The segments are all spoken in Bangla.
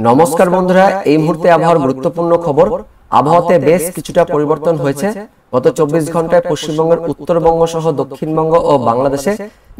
নমস্কার বন্ধুরা, এই মুহূর্তে আবহাওয়ার গুরুত্বপূর্ণ খবর। আবহাওয়াতে বেশ কিছুটা পরিবর্তন হয়েছে। গত 24 ঘন্টায় পশ্চিমবঙ্গের উত্তরবঙ্গ সহ দক্ষিণবঙ্গ ও বাংলাদেশে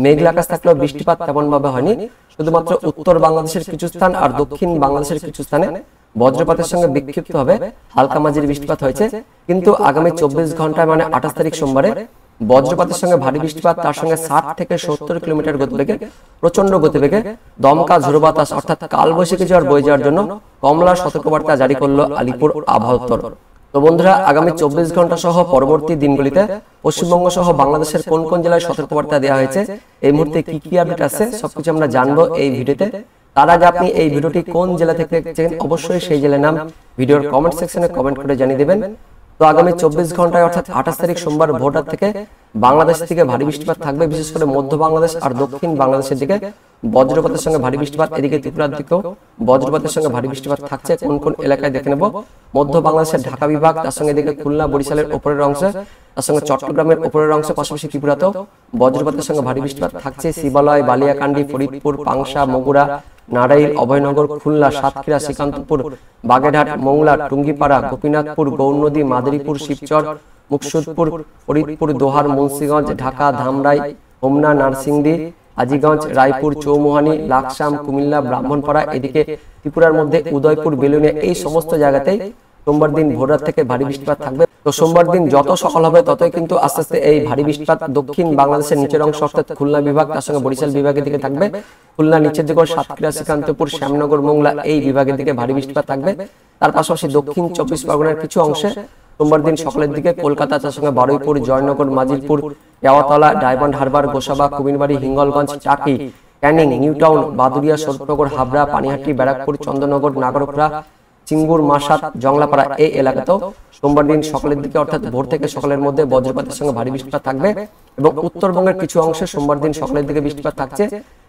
মেঘলা আকাশ থাকলেও বৃষ্টিপাত তেমন ভাবে হয়নি। শুধুমাত্র উত্তর বাংলাদেশের কিছু স্থান আর দক্ষিণ বাংলাদেশের কিছু স্থানে বজ্রপাতের সঙ্গে বিক্ষিপ্তভাবে হালকা মাঝারি বৃষ্টিপাত হয়েছে। কিন্তু আগামী 24 ঘন্টায় মানে 28 তারিখ সোমবারে বজ্রপাতের সঙ্গে ভারী বৃষ্টিপাত, তার সঙ্গে 60 থেকে 70 কিলোমিটার গতিবেগে প্রচন্ড গতিবেগে দমকা ঝোড়ো বাতাস অর্থাৎ কালবৈশাখী ঝড় বয়ে যাওয়ার জন্য কমলা সতর্কবার্তা জারি করলো আলিপুর আবহাওয়া দপ্তর। তো বন্ধুরা, আগামী 24 ঘন্টা সহ পরবর্তী দিনগুলিতে পশ্চিমবঙ্গ সহ বাংলাদেশের কোন কোন জেলায় সতর্কবার্তা দেওয়া হয়েছে, এই মুহূর্তে কি কি আপডেট আছে সবকিছু আমরা জানবো এই ভিডিওতে। তার আগে আপনি এই ভিডিওটি কোন জেলা থেকে দেখছেন অবশ্যই সেই জেলার নাম ভিডিওর কমেন্ট সেকশনে কমেন্ট করে জানিয়ে দেবেন। তো আগামী 24 ঘন্টায় অর্থাৎ 28 তারিখ সোমবার ভোররাত থেকে বাংলাদেশ থেকে ভারী বৃষ্টিপাত থাকবে, বিশেষ করে মধ্য বাংলাদেশ আর দক্ষিণ বাংলাদেশের দিকে বজ্রপাতের সঙ্গে ভারী বৃষ্টিপাত। এদিকে ত্রিপুরার দিকেও বজ্রপাতের সঙ্গে ভারী বৃষ্টিপাত থাকছে। কোন কোন এলাকায় দেখে নেব। মধ্য বাংলাদেশের ঢাকা বিভাগ, তার সঙ্গে এদিকে খুলনা বরিশালের উপরের অংশে, তার সঙ্গে চট্টগ্রামের উপরের অংশে, পাশাপাশি ত্রিপুরাতেও বজ্রপাতের সঙ্গে ভারী বৃষ্টিপাত থাকছে। শিবালয়, বালিয়াকান্দি, ফরিদপুর, পাংশা, মগুরা, নারাইল, অভয়নগর, খুলনা, সাতক্ষীরা, শ্রীকান্তপুর, বাগেরহাট, মংলা, টুঙ্গিপাড়া, গোপীনাথপুর, গৌরনদী, মাদারীপুর, শিবচর, মুকসুদপুর, ফরিদপুর, দোহার, মুন্সিগঞ্জ, ঢাকা, ধামরাই, হোমনা, নারসিংদী, আজিগঞ্জ, রায়পুর, চৌমুহানি, লাকসাম, কুমিল্লা, ব্রাহ্মণপাড়া, এদিকে ত্রিপুরার মধ্যে উদয়পুর, বেলুনিয়া, এই সমস্ত জায়গাতেই সোমবার দিন ভোররাত থেকে ভারী বৃষ্টিপাত থাকবে। তো সোমবার দিন যত সকাল হবে ততই কিন্তু আস্তে আস্তে এই ভারী বৃষ্টিপাত দক্ষিণ বাংলাদেশের নিচের অংশ অর্থাৎ খুলনা বিভাগ, তার সঙ্গে বরিশাল বিভাগের দিকে থাকবে। খুলনা নিচের দিকে সাতক্ষীরা, শ্রীকান্তপুর, শ্যামনগর, মোংলা, এই বিভাগের দিকে ভারী বৃষ্টিপাত থাকবে। তার পাশাপাশি দক্ষিণ 24 পরগনার কিছু অংশে সোমবার দিন সকালের দিকে কলকাতা, তার সঙ্গে বারুইপুর, জয়নগর, মাজিলপুর, পেওয়াতলা, ডায়মন্ড হারবার, গোসাবা, কুমিরবাড়ি, হিঙ্গলগঞ্জ, টাকি, ক্যানিং, নিউটাউন, বাদুরিয়া, স্বরূপনগর, হাবড়া, পানিহাটি, ব্যারাকপুর, চন্দননগর, নাগরকোলা, চিঙ্গুর, মাসাত, জংলাপাড়া, এই এলাকাতেও সোমবার দিন সকালের দিকে অর্থাৎ ভোর থেকে সকালের মধ্যে বজ্রপাতের সঙ্গে ভারী বৃষ্টিপাত থাকবে। এবং উত্তরবঙ্গের কিছু অংশে সোমবার দিন সকালের দিকে বৃষ্টিপাত থাকছে।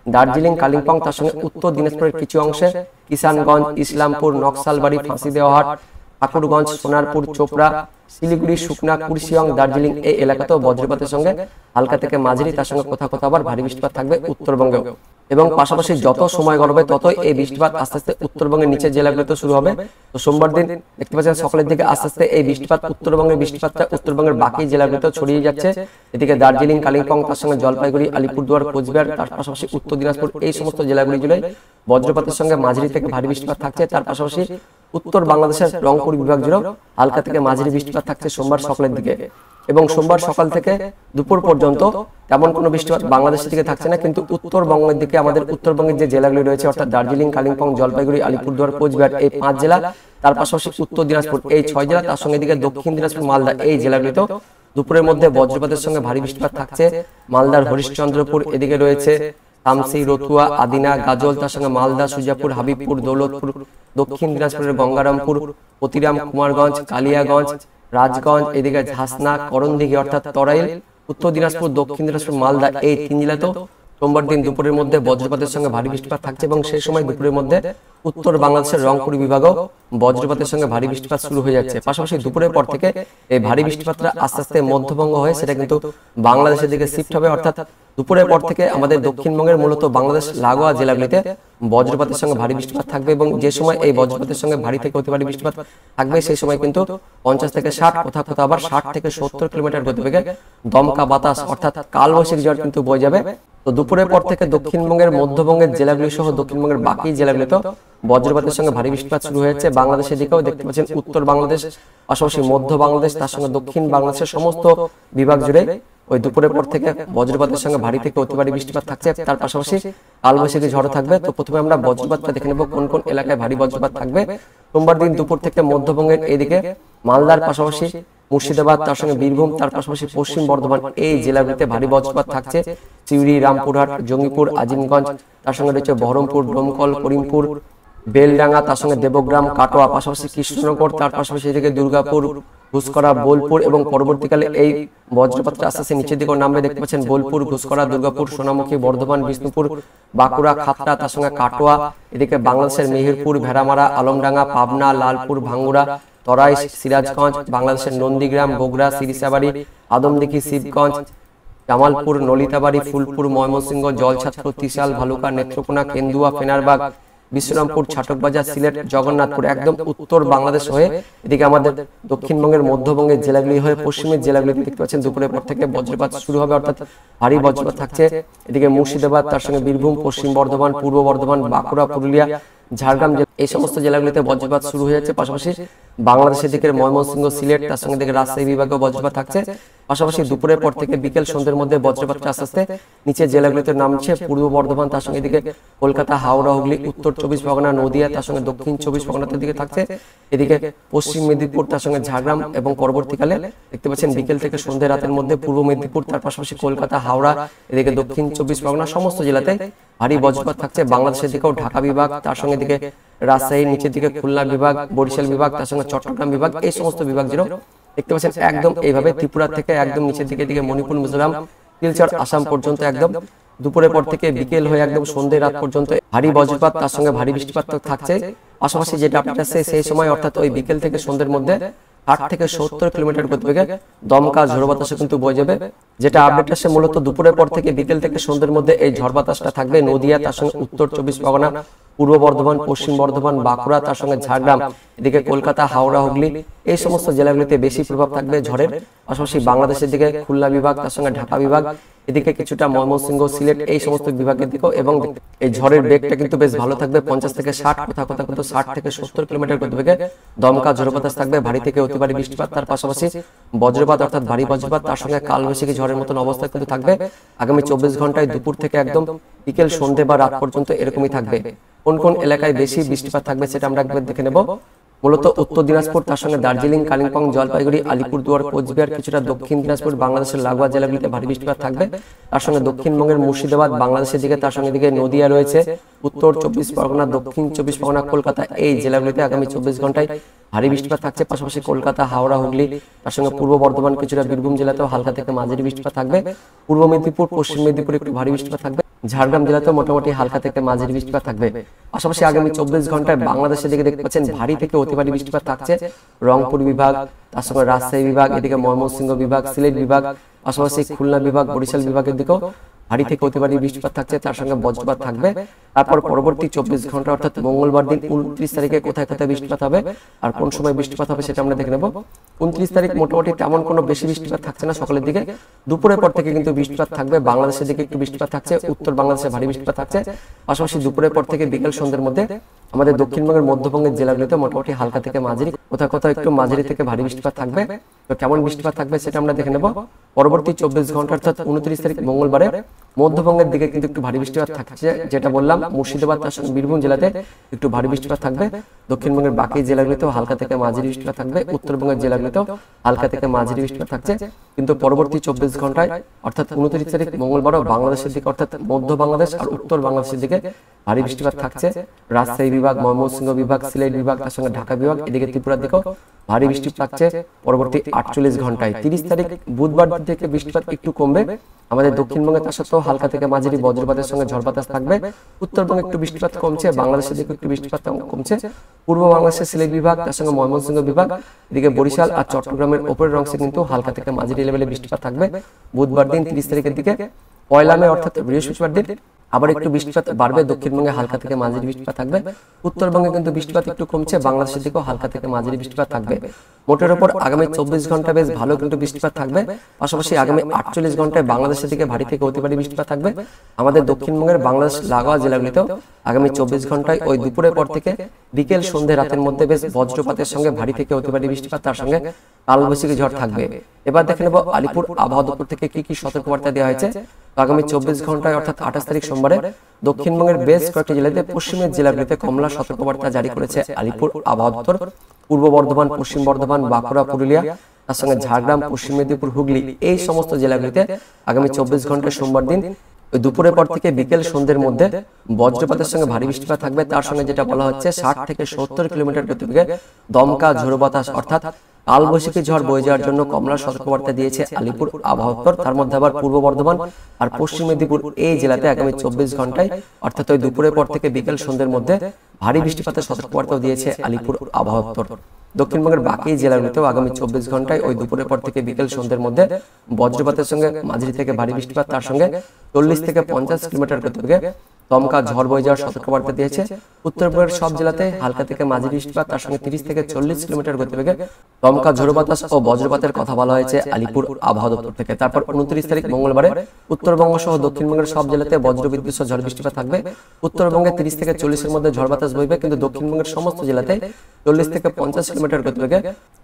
দার্জিলিং, কালিম্পং, তার সঙ্গে উত্তর দিনাজপুরের কিছু অংশে, কিষানগঞ্জ, ইসলামপুর, নকশালবাড়ি, ফাঁসিদেওহাট, ঠাকুরগঞ্জ, সোনারপুর, চোপড়া, শিলিগুড়ি, সুকনা, কুর্সিয়ং, দার্জিলিং, এই এলাকাতেও বজ্রপাতের সঙ্গে হালকা থেকে মাঝারি, তার সঙ্গে কোথাও কোথাও আবার ভারী বৃষ্টিপাত থাকবে উত্তরবঙ্গেও। এবং পাশাপাশি যত সময় গড়বে ততই এই বৃষ্টিপাত আস্তে আস্তে উত্তরবঙ্গের নিচের জেলাগুলোতে শুরু হবে। তো সোমবার দিন দেখতে পাচ্ছেন সকালের দিকে আস্তে আস্তে এই বৃষ্টিপাত উত্তরবঙ্গের বৃষ্টিপাতটা উত্তরবঙ্গের বাকি জেলাগুলোতেও ছড়িয়ে যাচ্ছে। এদিকে দার্জিলিং, কালিম্পং, তার সঙ্গে জলপাইগুড়ি, আলিপুরদুয়ার, কোচবিহার, তার পাশাপাশি উত্তর দিনাজপুর, এই সমস্ত জেলাগুলি জুড়ে বজ্রপাতের সঙ্গে মাঝারি থেকে ভারী বৃষ্টিপাত থাকছে। তার পাশাপাশি উত্তর বাংলাদেশের রংপুর বিভাগ জুড়েও হালকা থেকে মাঝারি বৃষ্টিপাত থাকছে সোমবার সকালের দিকে। এবং সোমবার সকাল থেকে দুপুর পর্যন্ত তেমন কোনো বৃষ্টিপাত বাংলাদেশের দিকে থাকছে না, কিন্তু উত্তরবঙ্গের দিকে আমাদের উত্তরবঙ্গের যে জেলাগুলি রয়েছে অর্থাৎ দার্জিলিং, কালিম্পং, জলপাইগুড়ি, আলিপুরদুয়ার, কোচবিহার, এই 5 জেলা, তার পাশাপাশি উত্তর দিনাজপুর, এই 6 জেলা, তার সঙ্গে দিকে দক্ষিণ দিনাজপুর, মালদা, এই জেলাগুলিতেও দুপুরের মধ্যে বজ্রপাতের সঙ্গে ভারী বৃষ্টিপাত থাকছে। মালদার হরিশ্চন্দ্রপুর, এদিকে রয়েছে তামসি, রতুয়া, আদিনা, গাজল, তার সঙ্গে মালদা, সুজাপুর, হাবিবপুর, দৌলতপুর, দক্ষিণ দিনাজপুরের গঙ্গারামপুর, প্রতিরাম, কুমারগঞ্জ, কালিয়াগঞ্জ, রাজগঞ্জ, এদিকে ঝাসনা, করণদিঘি অর্থাৎ তরাইল, উত্তর দিনাজপুর, দক্ষিণ দিনাজপুর, মালদা, এই 3 জেলাতেও সোমবার দিন দুপুরের মধ্যে বজ্রপাতের সঙ্গে ভারী বৃষ্টিপাত থাকছে। এবং সেই সময় দুপুরের মধ্যে উত্তর বাংলাদেশের রংপুর বিভাগও বজ্রপাতের সঙ্গে ভারী বৃষ্টিপাত শুরু হয়ে যাচ্ছে। পাশাপাশি দুপুরের পর থেকে এই ভারী বৃষ্টিপাতটা আস্তে আস্তে মধ্যবঙ্গ হয়ে সেটা কিন্তু বাংলাদেশের দিকে শিফট হবে। অর্থাৎ দুপুরের পর থেকে আমাদের দক্ষিণবঙ্গের মূলত বাংলাদেশ লাগোয়া জেলাগুলিতে বজ্রপাতের সঙ্গে ভারী বৃষ্টিপাত থাকবে। এবং যে সময় এই বজ্রপাতের সঙ্গে ভারী থেকে অতি ভারী বৃষ্টিপাত থাকবে সেই সময় কিন্তু 50 থেকে 60, কোথাও কোথাও আবার 60 থেকে 70 কিলোমিটার গতিবেগে দমকা বাতাস অর্থাৎ কালবৈশাখী ঝড় কিন্তু বয়ে যাবে। তো দুপুরের পর থেকে দক্ষিণবঙ্গের, মধ্যবঙ্গের জেলাগুলি সহ দক্ষিণবঙ্গের বাকি জেলাগুলিতেও বজ্রপাতের সঙ্গে ভারী বৃষ্টিপাত শুরু হয়েছে। বাংলাদেশের দিকেও দেখতে পাচ্ছেন উত্তর বাংলাদেশ, পাশাপাশি মধ্য বাংলাদেশ, তার সঙ্গে দক্ষিণ বাংলাদেশের সমস্ত বিভাগ জুড়ে ওই দুপুরের পর থেকে বজ্রপাতের সঙ্গে ভারী থেকে অতি ভারী বৃষ্টিপাত থাকছে। তার পাশাপাশি কালবৈশাখী ঝড় থাকবে। তো প্রথমে আমরা বজ্রপাতটা দেখে নেব কোন কোন এলাকায় ভারী বজ্রপাত থাকবে। সোমবার দিন দুপুর থেকে মধ্যবঙ্গের এদিকে মালদার পাশাপাশি মুর্শিদাবাদ, তার সঙ্গে বীরভূম, তার পাশাপাশি পশ্চিম বর্ধমান, এই জেলাগুলিতে ভারী বজ্রপাত থাকছে। চিউড়ি, রামপুরহাট, জঙ্গিপুর, আজিমগঞ্জ, তার সঙ্গে রয়েছে বহরমপুর, ডোমকল, করিমপুর, বেলডাঙ্গা, তার সঙ্গে দেবগ্রাম, কাটোয়া, পাশাপাশি কৃষ্ণনগর, তার পাশাপাশি এদিকে দুর্গাপুর, ঘুসকরা, বোলপুর। এবং পরবর্তীকালে এই বজ্রপাতটা আস্তে আস্তে নিচের দিকে নামবে। দেখতে পাচ্ছেন বোলপুর, ঘুসকরা, দুর্গাপুর, সোনামুখী, বর্ধমান, বিষ্ণুপুর, বাঁকুড়া, খাতড়া, তার সঙ্গে কাটোয়া, এদিকে বাংলাদেশের মেহেরপুর, ভেড়ামারা, আলমডাঙ্গা, পাবনা, লালপুর, ভাঙ্গুড়া, তরাই, সিরাজগঞ্জ, বাংলাদেশের নন্দীগ্রাম, বগুড়া, সিরিসাবাড়ি, আদমদিঘি, শিবগঞ্জ, জামালপুর, নলিতাবাড়ি, ফুলপুর, ময়মনসিংহ, জলছাত্র, ত্রিশাল, ভালুকা, নেত্রকোনা, কেন্দুয়া, ফেনারবাগ, বিশ্রামপুর, ছাটকবাজার, সিলেট, জগন্নাথপুর একদম উত্তর বাংলাদেশ হয়ে এদিকে আমাদের দক্ষিণবঙ্গের মধ্যবঙ্গের জেলাগুলি হয়ে পশ্চিমের জেলাগুলিতে দেখতে পাচ্ছেন দুপুরের পর থেকে বজ্রপাত শুরু হবে, অর্থাৎ ভারী বজ্রপাত থাকছে। এদিকে মুর্শিদাবাদ, তার সঙ্গে বীরভূম, পশ্চিম বর্ধমান, পূর্ব বর্ধমান, বাঁকুড়া, পুরুলিয়া, ঝাড়গ্রাম এই সমস্ত জেলাগুলিতে বজ্রপাত শুরু হয়ে যাচ্ছে। পাশাপাশি বাংলাদেশের দিকের ময়মনসিংহ, সিলেট, তার সঙ্গে দিকে রাজশাহী বিভাগেও বজ্রপাত থাকছে। পাশাপাশি দুপুরের পর থেকে বিকেল সন্ধ্যের মধ্যে বজ্রপাতটা আস্তে আস্তে নিচের জেলাগুলিতে নামছে। পূর্ব বর্ধমান, তার সঙ্গে এদিকে কলকাতা, হাওড়া, হুগলি, উত্তর 24 পরগনা, নদিয়া, তার সঙ্গে দক্ষিণ 24 পরগনার দিকে থাকছে। এদিকে পশ্চিম মেদিনীপুর, তার সঙ্গে ঝাড়গ্রাম এবং পরবর্তীকালে দেখতে পাচ্ছেন বিকেল থেকে সন্ধ্যে রাতের মধ্যে পূর্ব মেদিনীপুর, তার পাশাপাশি কলকাতা, হাওড়া, এদিকে দক্ষিণ 24 পরগনা সমস্ত জেলাতে ভারী বজ্রপাত থাকছে। বাংলাদেশের দিকেও ঢাকা বিভাগ, তার সঙ্গে দিকে রাজশাহী, নিচের দিকে খুলনা বিভাগ, বরিশাল বিভাগ, তার সঙ্গে চট্টগ্রাম বিভাগ এই সমস্ত বিভাগ যেন দেখতে পাচ্ছেন একদম এইভাবে ত্রিপুরা থেকে একদম নিচের দিকে মণিপুর, মিজোরাম, শিলচর, আসাম পর্যন্ত একদম দুপুরের পর থেকে বিকেল হয়ে একদম সন্ধ্যে রাত পর্যন্ত ভারী বজ্রপাত, তার সঙ্গে ভারী বৃষ্টিপাত থাকছে। পাশাপাশি যেটা আপডেট আসছে সেই সময় অর্থাৎ ওই বিকেল থেকে সন্ধ্যের মধ্যে 60 থেকে 70 কিলোমিটার গতিবেগে দমকা ঝড় বাতাসে কিন্তু বয়ে যাবে। যেটা আপডেট আসছে মূলত দুপুরের পর থেকে বিকেল থেকে সন্ধ্যের মধ্যে এই ঝড় বাতাসটা থাকবে নদিয়া, তার সঙ্গে উত্তর 24 পরগনা, পূর্ব বর্ধমান, পশ্চিম বর্ধমান, বাঁকুড়া, তার সঙ্গে ঝাড়গ্রাম, এদিকে কলকাতা, হাওড়া, হুগলি এই সমস্ত জেলাগুলিতে বেশি প্রভাব থাকবে ঝড়ের। পাশাপাশি বাংলাদেশের দিকে খুলনা বিভাগ, তার সঙ্গে ঢাকা বিভাগ, এদিকে কিছুটা ময়মনসিংহ, সিলেট এই সমস্ত বিভাগের দিকেও এবং এই ঝড়ের বেগটা কিন্তু বেশ ভালো থাকবে 50 থেকে 60, কোথাও কিন্তু 60 থেকে 70 কিলোমিটার গতিবেগে দমকা ঝড় বাতাস থাকবে। ভারী থেকে অতি ভারী বৃষ্টিপাত, তার পাশাপাশি বজ্রপাত অর্থাৎ ভারী বজ্রপাত, তার সঙ্গে কালবৈশাখী ঝড়ের মতন অবস্থা কিন্তু থাকবে আগামী 24 ঘন্টায় দুপুর থেকে একদম বিকেল সন্ধ্যে বা রাত পর্যন্ত এরকমই থাকবে। কোন কোন এলাকায় বেশি বৃষ্টিপাত থাকবে সেটা আমরা একবার দেখে নেব। মূলত উত্তর দিনাজপুর, তার সঙ্গে দার্জিলিং, কালিম্পং, জলপাইগুড়ি, আলিপুরদুয়ার, কোচবিহার, কিছুটা দক্ষিণ দিনাজপুর, বাংলাদেশের লাগোয়া জেলাগুলিতে ভারী বৃষ্টিপাত থাকবে। তার সঙ্গে দক্ষিণবঙ্গের মুর্শিদাবাদ, বাংলাদেশের দিকে, তার সঙ্গে দিকে নদিয়া রয়েছে, উত্তর 24 পরগনা, দক্ষিণ 24 পরগনা, কলকাতা এই জেলাগুলিতে আগামী 24 ঘন্টায় ভারী বৃষ্টিপাত থাকছে। পাশাপাশি কলকাতা, হাওড়া, হুগলি, তার সঙ্গে পূর্ব বর্ধমান, কিছুটা বীরভূম জেলাতেও হালকা থেকে মাঝারি বৃষ্টিপাত থাকবে। পূর্ব মেদিনীপুর, পশ্চিম মেদিনীপুর একটু ভারী বৃষ্টিপাত থাকবে। ঝাড়গ্রাম জেলাতেও মোটামুটি হালকা থেকে মাঝারি বৃষ্টিপাত থাকবে। পাশাপাশি আগামী 24 ঘন্টায় বাংলাদেশের দিকে দেখতে পাচ্ছেন ভারী থেকে অতি ভারী বৃষ্টিপাত থাকছে রংপুর বিভাগ, তার সঙ্গে রাজশাহী বিভাগ, এদিকে ময়মনসিংহ বিভাগ, সিলেট বিভাগ, পাশাপাশি খুলনা বিভাগ, বরিশাল বিভাগের দিকেও ভারী থেকে অতি ভারী বৃষ্টিপাত থাকছে, তার সঙ্গে বজ্রপাত থাকবে। তারপর পরবর্তী 24 ঘন্টা অর্থাৎ মঙ্গলবার দিন 29 তারিখে কোথায় কোথায় বৃষ্টিপাত হবে আর কোন সময় বৃষ্টিপাত হবে সেটা আমরা দেখে নেব। 29 তারিখ মোটামুটি তেমন কোনো বেশি বৃষ্টিপাত থাকছে না সকালের দিকে, দুপুরের পর থেকে কিন্তু বৃষ্টিপাত থাকবে। বাংলাদেশের দিকে একটু বৃষ্টিপাত থাকছে, উত্তর বাংলাদেশে ভারী বৃষ্টিপাত থাকছে। পাশাপাশি দুপুরের পর থেকে বিকেল সন্ধ্যের মধ্যে আমাদের দক্ষিণবঙ্গের মধ্যবঙ্গের জেলাগুলিতে মোটামুটি হালকা থেকে মাঝারি, কোথাও কোথাও একটু মাঝারি থেকে ভারী বৃষ্টিপাত থাকবে। তো কেমন বৃষ্টিপাত থাকবে সেটা আমরা দেখে নেব। পরবর্তী 24 ঘন্টা অর্থাৎ 29 তারিখ মঙ্গলবারে মধ্যবঙ্গের দিকে কিন্তু একটু ভারী বৃষ্টিপাত থাকছে, যেটা বললাম মুর্শিদাবাদ, তার সঙ্গে বীরভূম জেলাতে একটু ভারী বৃষ্টিপাত থাকবে। দক্ষিণবঙ্গের বাকি জেলাগুলিতেও হালকা থেকে মাঝারি বৃষ্টিপাত থাকবে, উত্তরবঙ্গের জেলাগুলিতেও হালকা থেকে মাঝারি বৃষ্টিপাত থাকছে। কিন্তু পরবর্তী 24 ঘন্টায় অর্থাৎ 29 তারিখ মঙ্গলবারও বাংলাদেশের দিকে অর্থাৎ মধ্য বাংলাদেশ আর উত্তর বাংলাদেশের দিকে ভারী বৃষ্টিপাত থাকছে। রাজশাহী বিভাগ, ময়মনসিংহ বিভাগ, সিলেট বিভাগ, তার সঙ্গে ঢাকা বিভাগ, এদিকে ত্রিপুরার দিকেও ভারী বৃষ্টিপাত থাকছে পরবর্তী 48 ঘন্টায়। 30 তারিখ বুধবার থেকে বৃষ্টিপাত একটু কমবে আমাদের দক্ষিণবঙ্গে, তার সত্ত্বেও হালকা থেকে মাঝারি বজ্রপাতের সঙ্গে ঝড় বাতাস থাকবে। উত্তরবঙ্গে একটু বৃষ্টিপাত কমছে, বাংলাদেশের দিকে একটু বৃষ্টিপাত কমছে। পূর্ব বাংলাদেশের সিলেট বিভাগ, তার সঙ্গে ময়মনসিংহ বিভাগ, এদিকে বরিশাল আর চট্টগ্রামের উপরের অংশে কিন্তু হালকা থেকে মাঝারি লেভেলে বৃষ্টিপাত থাকবে বুধবার দিন 30 তারিখের দিকে। পয়লা মে অর্থাৎ বৃহস্পতিবার দিন আবার একটু বৃষ্টিপাত বাড়বে, দক্ষিণবঙ্গে হালকা থেকে মাঝারি বৃষ্টিপাত থাকবে। উত্তরবঙ্গে কিন্তু বৃষ্টিপাত একটু কমছে, বাংলাদেশের দিকেও হালকা থেকে মাঝারি বৃষ্টিপাত থাকবে। মোটের উপর আগামী 24 ঘন্টা বেশ ভালো কিন্তু বৃষ্টিপাত থাকবে। পাশাপাশি আগামী 48 ঘন্টায় বাংলাদেশের দিকে ভারী থেকে অতি ভারী বৃষ্টিপাত থাকবে। আমাদের দক্ষিণবঙ্গের বাংলাদেশ লাগোয়া জেলাগুলিতেও আগামী 24 ঘন্টায় ওই দুপুরের পর থেকে বিকেল সন্ধ্যে রাতের মধ্যে বেশ বজ্রপাতের সঙ্গে ভারী থেকে অতি ভারী বৃষ্টিপাত, তার সঙ্গে কালবৈশাখী ঝড় থাকবে। এবার দেখে নেব আলিপুর আবহাওয়া দপ্তর থেকে কি কি সতর্কবার্তা দেওয়া হয়েছে। আগামী 24 ঘন্টায় অর্থাৎ 28 তারিখ সোমবারে দক্ষিণবঙ্গের বেশ কয়েকটি জেলাতে পশ্চিমের জেলাগুলিতে কমলা সতর্কবার্তা জারি করেছে আলিপুর আবহাওয়া দপ্তর। পূর্ব বর্ধমান, পশ্চিম বর্ধমান, বাঁকুড়া, পুরুলিয়া, তার সঙ্গে ঝাড়গ্রাম, পশ্চিম মেদিনীপুর, হুগলি এই সমস্ত জেলাগুলিতে আগামী 24 ঘন্টায় সোমবার দিন দুপুরের পর থেকে বিকেল সন্ধ্যের মধ্যে বজ্রপাতের সঙ্গে ভারী বৃষ্টিপাত থাকবে। তার সঙ্গে যেটা বলা হচ্ছে 60 থেকে 70 কিলোমিটার গতিবেগে দমকা ঝোড়ো বাতাস অর্থাৎ কালবৈশাখী ঝড় বয়ে যাওয়ার জন্য কমলা সতর্কবার্তা দিয়েছে আলিপুর আবহাওয়া দপ্তর। তার মধ্যে আবার পূর্ব বর্ধমান আর পশ্চিম মেদিনীপুর এই জেলাতে আগামী 24 ঘন্টায় অর্থাৎ ওই দুপুরের পর থেকে বিকেল সন্ধ্যের মধ্যে ভারী বৃষ্টিপাতের সতর্কবার্তাও দিয়েছে আলিপুর আবহাওয়া দপ্তর। দক্ষিণবঙ্গের বাকি জেলাগুলিতেও আগামী 24 ঘন্টায় ওই দুপুরের পর থেকে বিকেল সন্ধ্যের মধ্যে বজ্রপাতের সঙ্গে মাঝারি থেকে ভারী বৃষ্টিপাত, তার সঙ্গে 40 থেকে 50 কিলোমিটার গতিবেগে দমকা ঝড় বয়ে যাওয়ার সতর্কবার্তা দিয়েছে। উত্তরবঙ্গের সব জেলাতে হালকা থেকে মাঝারি বৃষ্টিপাত, তার সঙ্গে 30 থেকে 40 কিলোমিটার গতিবেগে দমকা ঝোড়ো বাতাস ও বজ্রপাতের কথা বলা হয়েছে আলিপুর আবহাওয়া দপ্তর থেকে। তারপর 29 তারিখ মঙ্গলবারে উত্তরবঙ্গ সহ দক্ষিণবঙ্গের সব জেলাতে বজ্রবিদ্যুৎ সহ ঝড় বৃষ্টিপাত থাকবে। উত্তরবঙ্গে 30 থেকে 40 এর মধ্যে ঝড় বাতাস বইবে, কিন্তু দক্ষিণবঙ্গের সমস্ত জেলাতে 40 থেকে 50 কিলোমিটার গতিবেগে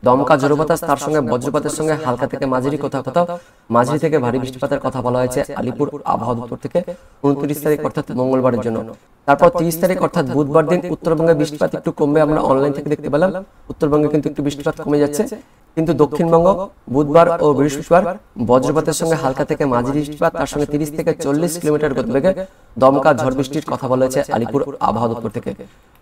দমকা ঝোড়ো বাতাস, তার সঙ্গে বজ্রপাতের সঙ্গে হালকা থেকে মাঝারি, কোথাও কোথাও মাঝারি থেকে ভারী বৃষ্টিপাতের কথা বলা হয়েছে আলিপুর আবহাওয়া দপ্তর থেকে 29 তারিখ অর্থাৎ মঙ্গলবারের জন্য। তারপর 30 তারিখ অর্থাৎ বুধবার দিন উত্তরবঙ্গে বৃষ্টিপাত একটু কমবে, আমরা অনলাইন থেকে দেখতে পেলাম উত্তরবঙ্গে কিন্তু একটু বৃষ্টিপাত কমে যাচ্ছে, কিন্তু দক্ষিণবঙ্গ বুধবার ও বৃহস্পতিবার বজ্রপাতের সঙ্গে হালকা থেকে মাঝারি বৃষ্টিপাত, তার সঙ্গে 30 থেকে 40 কিলোমিটার গতিবেগে দমকা ঝড় বৃষ্টির কথা বলা হয়েছে আলিপুর আবহাওয়া দপ্তর থেকে।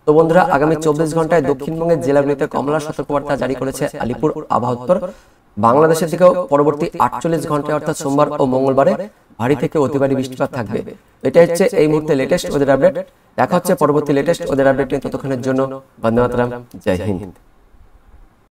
তো বন্ধুরা, আগামী 24 ঘন্টায় দক্ষিণবঙ্গের জেলাগুলিতে কমলা সতর্কবার্তা জারি করেছে আলিপুর আবহাওয়া দপ্তর। বাংলাদেশের দিকেও পরবর্তী 48 ঘন্টায় অর্থাৎ সোমবার ও মঙ্গলবারে ভারী থেকে অতি ভারী বৃষ্টিপাত থাকবে। এটা হচ্ছে এই মুহূর্তে লেটেস্ট ওয়েদার আপডেট। দেখা হচ্ছে পরবর্তী লেটেস্ট ওয়েদার আপডেট নিয়ে। ততক্ষণের জন্য বন্দে মাতরম, জয় হিন্দ।